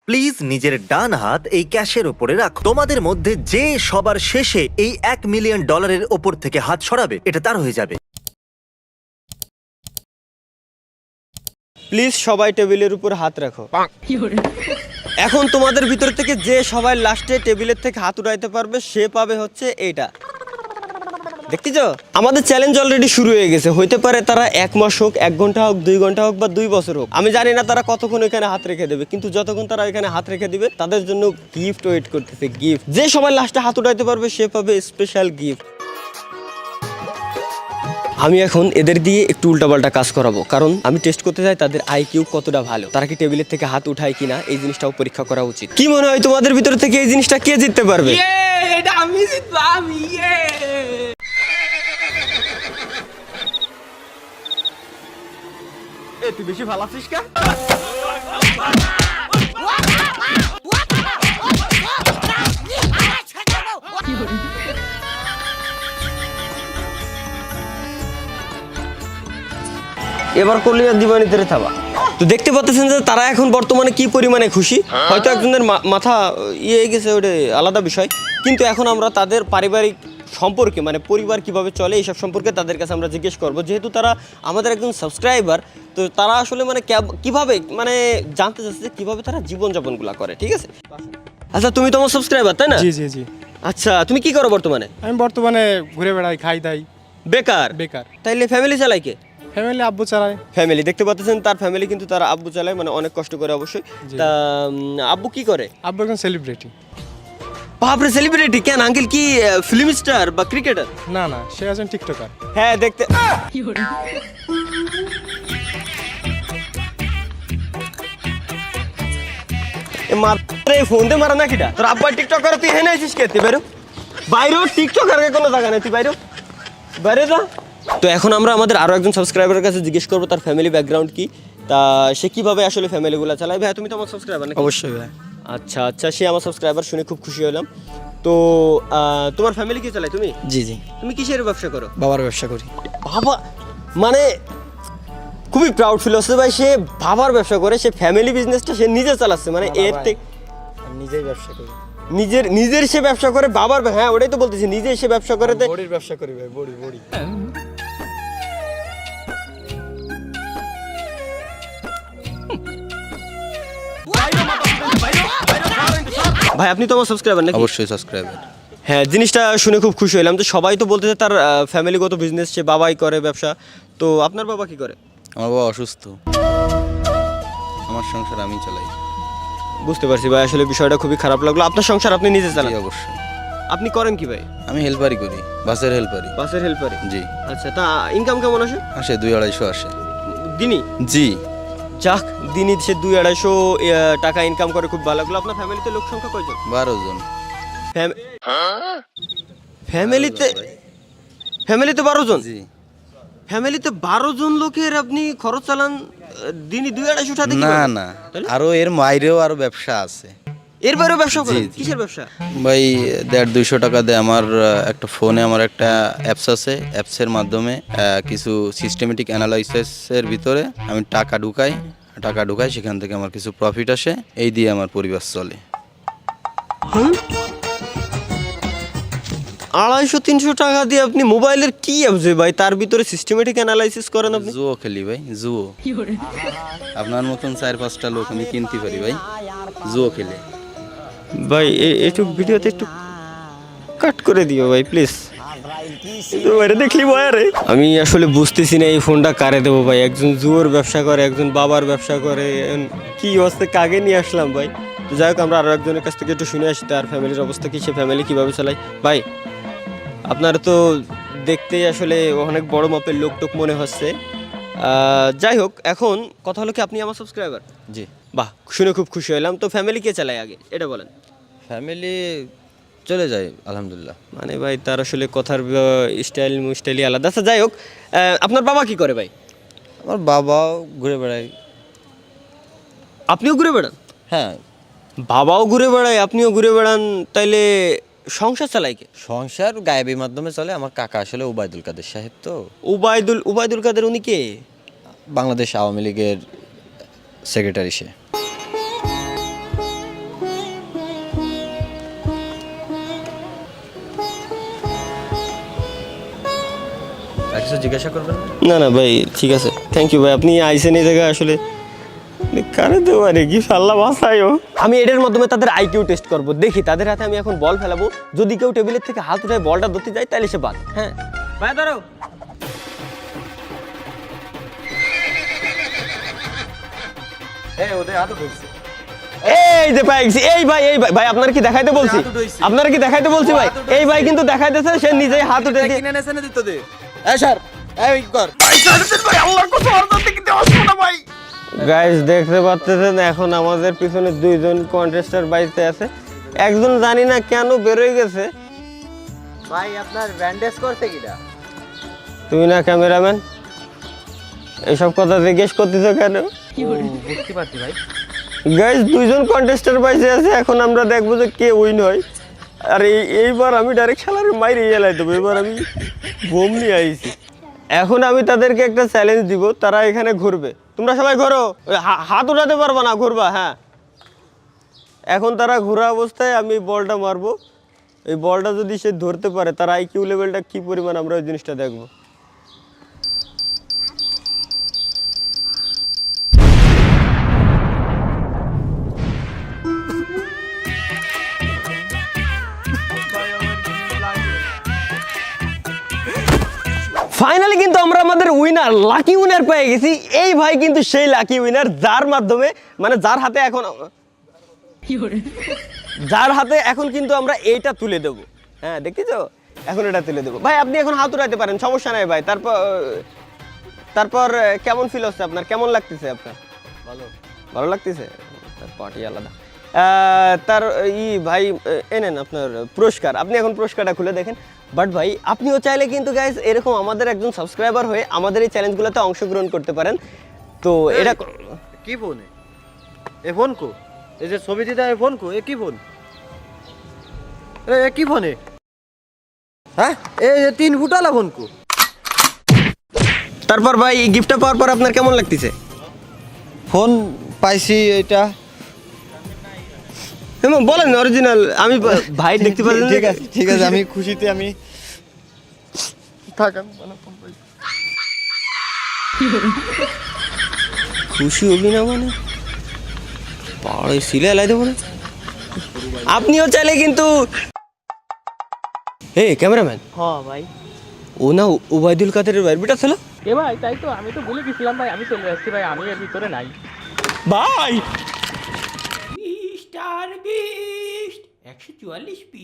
Please নিজের ডান হাত এই ক্যাশের উপরে রাখো। তোমাদের মধ্যে যে সবার শেষে এই $1 মিলিয়ন ওপর থেকে হাত সরাবে এটা তার হয়ে যাবে। প্লিজ সবাই টেবিলের উপর হাত রাখো। এখন তোমাদের ভিতর থেকে যে সবাই লাস্টে টেবিলের থেকে হাত উঠাইতে পারবে সে পাবে হচ্ছে এইটা। দেখতেছ আমাদের চ্যালেঞ্জ অলরেডি শুরু হয়ে গেছে। হইতে পারে তারা 1 মাস হোক, 1 ঘন্টা হোক, 2 ঘন্টা হোক বা 2 বছর হোক, আমি জানি না তারা কতক্ষণ এখানে হাত রেখে দেবে, কিন্তু যতক্ষণ তারা এখানে হাত রেখে দিবে তাদের জন্য গিফট ওয়েট করতেছে। গিফট যে সবাই লাস্টে হাত উঠাইতে পারবে সে পাবে স্পেশাল গিফট। আমি এখন এদের দিয়ে একটু উল্টাপাল্টা কাজ করাবো, কারণ আমি টেস্ট করতে চাই তাদের আইকিউ কতটা ভালো, তারা কি টেবিলের থেকে হাত উঠায় কিনা এই জিনিসটাও পরীক্ষা করা উচিত। কি মনে হয় তোমাদের ভিতর থেকে এই জিনিসটা কে জিততে পারবে? এটা আমি জিতবো, আমি তুই বেশি ভালো আছিস কা? এবার করলে দিবানিতে থাবা। তো দেখতে পাচ্ছেন যে তারা এখন বর্তমানে কি পরিমাণে খুশি। হয়তো একজনের মাথা ইয়ে গেছে, ওটা আলাদা বিষয়, কিন্তু এখন আমরা তাদের পারিবারিক সম্পর্কে মানে পরিবার কিভাবে চলে এইসব সম্পর্কে তাদের কাছে আমরা জিজ্ঞেস করব। যেহেতু তারা আমাদের একজন সাবস্ক্রাইবার, তো তারা আসলে মানে কিভাবে মানে জানতে চাচ্ছে যে কীভাবে তারা জীবনযাপনগুলো করে। ঠিক আছে, আচ্ছা তুমি তোমার সাবস্ক্রাইবার তাই না? জি জি জি। আচ্ছা তুমি কি করো বর্তমানে? আমি বর্তমানে ঘুরে বেড়াই, খাই দাই। বেকার? বেকার। তাইলে ফ্যামিলি চালাই কে? ফ্যামিলি আব্বু চালায়। ফ্যামিলি দেখতে পাচ্ছেন তার ফ্যামিলি কিন্তু তার আব্বু চালায়, মানে অনেক কষ্ট করে অবশ্যই। তা আব্বু কি করে? আব্বু একজন সেলিব্রিটি। বাপরে সেলিব্রিটি? কেন আঙ্কেল কি ফিল্ম স্টার বা ক্রিকেটার? না না, সে একজন টিকটকার। হ্যাঁ দেখতে মাত্রে ফোন দে মারা নাকিটা তোর আব্বা টিকটক করে, তুই হেনে আছিস কে? তুই বাইরো বাইরেও টিকটক আর কোনো জায়গা নেই, তুই বাইরো বাইরে যা। তো এখন আমরা আমাদের আরো একজন সাবস্ক্রাইবারের কাছে জিজ্ঞেস করবো তার ফ্যামিলি ব্যাকগ্রাউন্ড কি, তা সে কিভাবে আসলে ফ্যামিলিগুলো চালায়। ভাই তুমি তো আমার সাবস্ক্রাইবার নাকি? অবশ্যই ভাই। আচ্ছা আচ্ছা, সে আমার সাবস্ক্রাইবার, শুনে খুব খুশি হলাম। তো তোমার ফ্যামিলি কি চালায়? তুমি? জি জি, তুমি কিসের ব্যবসা করো? বাবার ব্যবসা করি। বাবা, মানে খুবই প্রাউড ফিল হচ্ছে ভাই, সে বাবার ব্যবসা করে, সে ফ্যামিলি বিজনেসটা সে নিজে চালাচ্ছে, মানে এর থেকে আমি নিজেই ব্যবসা করি। নিজের সে ব্যবসা করে, বাবার, হ্যাঁ ওটাই তো বলতেছি, নিজে সে ব্যবসা করে। বড়ির ব্যবসা করি ভাই, বড়ি বড়ি। ভাই আপনি তো আমার সাবস্ক্রাইবার নাকি? অবশ্যই সাবস্ক্রাইবার। হ্যাঁ, জিনিসটা শুনে খুব খুশি হলাম যে সবাই তো বলতেছে তার ফ্যামিলিগত বিজনেস, সে বাবাই করে ব্যবসা। তো আপনার বাবা কি করে? আমার বাবা অসুস্থ, আমার সংসার আমি চালাই। বুঝতে পারছি ভাই, আসলে বিষয়টা খুবই খারাপ লাগলো। আপনার সংসার আপনি নিজে চালান? জি অবশ্যই। আপনি করেন কি ভাই? আমি হেল্পারই করি, বাসের হেল্পারই। বাসের হেল্পারে? জি। আচ্ছা, তা ইনকাম কেমন আসে? আসে 200-250 আসে দিনই? জি। যাক, দিনই সে 200-250 টাকা ইনকাম করে, খুব ভালো লাগলো। আপনার ফ্যামিলিতে লোক সংখ্যা কয়জন? 12 জন। ফ্যামিলিতে 12 জন? জি। ফ্যামিলিতে 12 জন লোকের আপনি খরচ চালান দিনই 200-250 টাকা? না না, আরো এর বাইরেও আরো ব্যবসা আছে। এর বাইরেও ব্যবসা করেন? জি, জি। কিসের ব্যবসা? ভাই 150-200 টাকা দেয় আমার একটা ফোনে, আমার একটা অ্যাপস আছে, অ্যাপসের মাধ্যমে কিছু সিস্টেমেটিক অ্যানালাইসিসের ভিতরে আমি টাকা ঢুকাই, সেখান থেকে আমার কিছু প্রফিট আসে, এই দিয়ে আমার পরিবার চলে। 250-300 টাকা দিয়ে আপনি মোবাইলের কি অ্যাপস ভাই, তার ভিতরে সিস্টেমেটিক অ্যানালাইসিস করেন আপনি? জুয়ো খেলি ভাই, জুয়ো। আপনার মতন 4-5টা লোক আমি কিনতে পারি ভাই, জুয়ো খেলে। ভাই একটু ভিডিওতে একটু কাট করে দিও ভাই প্লিজ। দেখলি বয়ারে আমি আসলে বুঝতেছি না এই ফোনটা কারে দেবো ভাই। একজন জুয়োর ব্যবসা করে, একজন বাবার ব্যবসা করে, কি অবস্থা, কাকে নিয়ে আসলাম ভাই। তো যাই হোক, আমরা আরো একজনের কাছ থেকে একটু শুনে আসি তার ফ্যামিলির অবস্থা কি, সে ফ্যামিলি কিভাবে চালায়। ভাই আপনারা তো দেখতেই আসলে অনেক বড় মাপের লোক টোক মনে হচ্ছে। যাই হোক, এখন কথা হলো কি, আপনি আমার সাবস্ক্রাইবার? জি। বাহ, শুনে খুব খুশি হলাম। তো ফ্যামিলি কে চালায় আগে এটা বলেন? ফ্যামিলি চলে যায় আলহামদুলিল্লাহ। মানে ভাই তার আসলে কথার স্টাইলই আলাদা। আচ্ছা যাই হোক, আপনার বাবা কি করে ভাই? আমার বাবাও ঘুরে বেড়ায়। আপনিও ঘুরে বেড়ান? হ্যাঁ। বাবাও ঘুরে বেড়ায়, আপনিও ঘুরে বেড়ান, তাইলে সংসার চালাই কে? সংসার গায়েবীর মাধ্যমে চলে। আমার কাকা আসলে ওবায়দুল কাদের সাহেব। তো উবায়দুল কাদের, উনি কে? বাংলাদেশ আওয়ামী লীগের সেক্রেটারি সে। আর কিছু জিজ্ঞাসা করবেন না? না না ভাই ঠিক আছে, থ্যাংক ইউ ভাই, আপনি আইসেন এই জায়গায় আসলে কারে দেবো আরে কি আল্লাহ বাঁচায়ও। আমি এটার মাধ্যমে তাদের আইকিউ টেস্ট করব, দেখি তাদের হাতে আমি এখন বল ফেলাবো, যদি কেউ টেবিলের থেকে হাত উঠায় বলটা ধরতে যায় তাহলে সে বাদ। হ্যাঁ ভাই ধরো। এই যে ভাই এই ভাই ভাই আপনার কি দেখাইতে বলছি, আপনার কি দেখাইতে বলছি ভাই, এই ভাই কিন্তু দেখাইতেছে সে নিজেই হাত উঠে দিয়ে কিনে নেছে না দিত দে। এই স্যার এই কর। গাইস দেখতে পাচ্ছেন এখন আমাদের পিছনে দুইজন কন্টেস্টার বাইতে আছে, একজন জানি না কেন বেরোয় গেছে। ভাই আপনার ব্যান্ডেজ করতে কিটা? তুমি না ক্যামেরাম্যান, এসব কথা জিজ্ঞেস করতেছো কেন? বুঝতে পারছি ভাই। গাইস দুইজন কন্টেস্টার বাইসে আছে, এখন আমরা দেখবো যে কে উইন হয়। আর এইবার আমি ডাইরেক্ট শালারে মাইরে এলাই দেবো, এবার আমি বোম নিয়ে আইছি। এখন আমি তাদেরকে একটা চ্যালেঞ্জ দিব, তারা এখানে ঘুরবে, তোমরা সবাই ঘোরো, হাত উঠাতে পারবা না, ঘুরবা। হ্যাঁ এখন তারা ঘোরা অবস্থায় আমি বলটা মারবো, এই বলটা যদি সে ধরতে পারে তার আইকিউ লেভেলটা কি পরিমাণ আমরা ওই জিনিসটা দেখবো। ফাইনালি কিন্তু আমরা আমাদের উইনার লাকি উইনার পেয়ে গেছি। এই ভাই কিন্তু সেই লাকি উইনার যার মাধ্যমে মানে যার হাতে এখন কিন্তু আমরা এইটা তুলে দেবো। হ্যাঁ দেখতেছো, এখন এটা তুলে দেবো। ভাই আপনি এখন হাত উঠাইতে পারেন, সমস্যা নাই ভাই। তারপর কেমন ফিল হচ্ছে আপনার, কেমন লাগতেছে আপনার? ভালো লাগতেছে, তার পার্টি আলাদা। তার ভাই এনেন আপনার পুরস্কার, আপনি এখন পুরস্কারটা খুলে দেখেন। বাট ভাই আপনিও চাইলে কিন্তু গাইস এরকম আমাদের একজন সাবস্ক্রাইবার হয়ে আমাদের এই চ্যালেঞ্জগুলোতে অংশগ্রহণ করতে পারেন। তো এটা কি ফোন? এ ফোন কো? এই যে ছবি দিদা এ ফোন কো? এ কি ফোন? এ কি ফোনে? হ্যাঁ এই 3 ফুটালা ফোন কো? তারপর ভাই এই গিফটটা পাওয়ার পর আপনার কেমন লাগতেছে? ফোন পাইছি এটা। বলেন অরিজিনাল, আমি ভাই দেখতে পাচ্ছেন। ঠিক আছে আমি খুশিতে আমি খুশি হবি না মানে পাড়ে সিলে লাই দেবো না। আপনিও চাইলে কিন্তু ক্যামেরাম্যান, হ্যাঁ ভাই। ও না ওবায়দুল কাদেরের বাইরে বেটা ছিল এ ভাই তাই তো, আমি তো ভুলে গেছিলাম ভাই, আমি চলে আসছি ভাই, আমি এর ভিতরে নাই ভাই। Star beast 144 P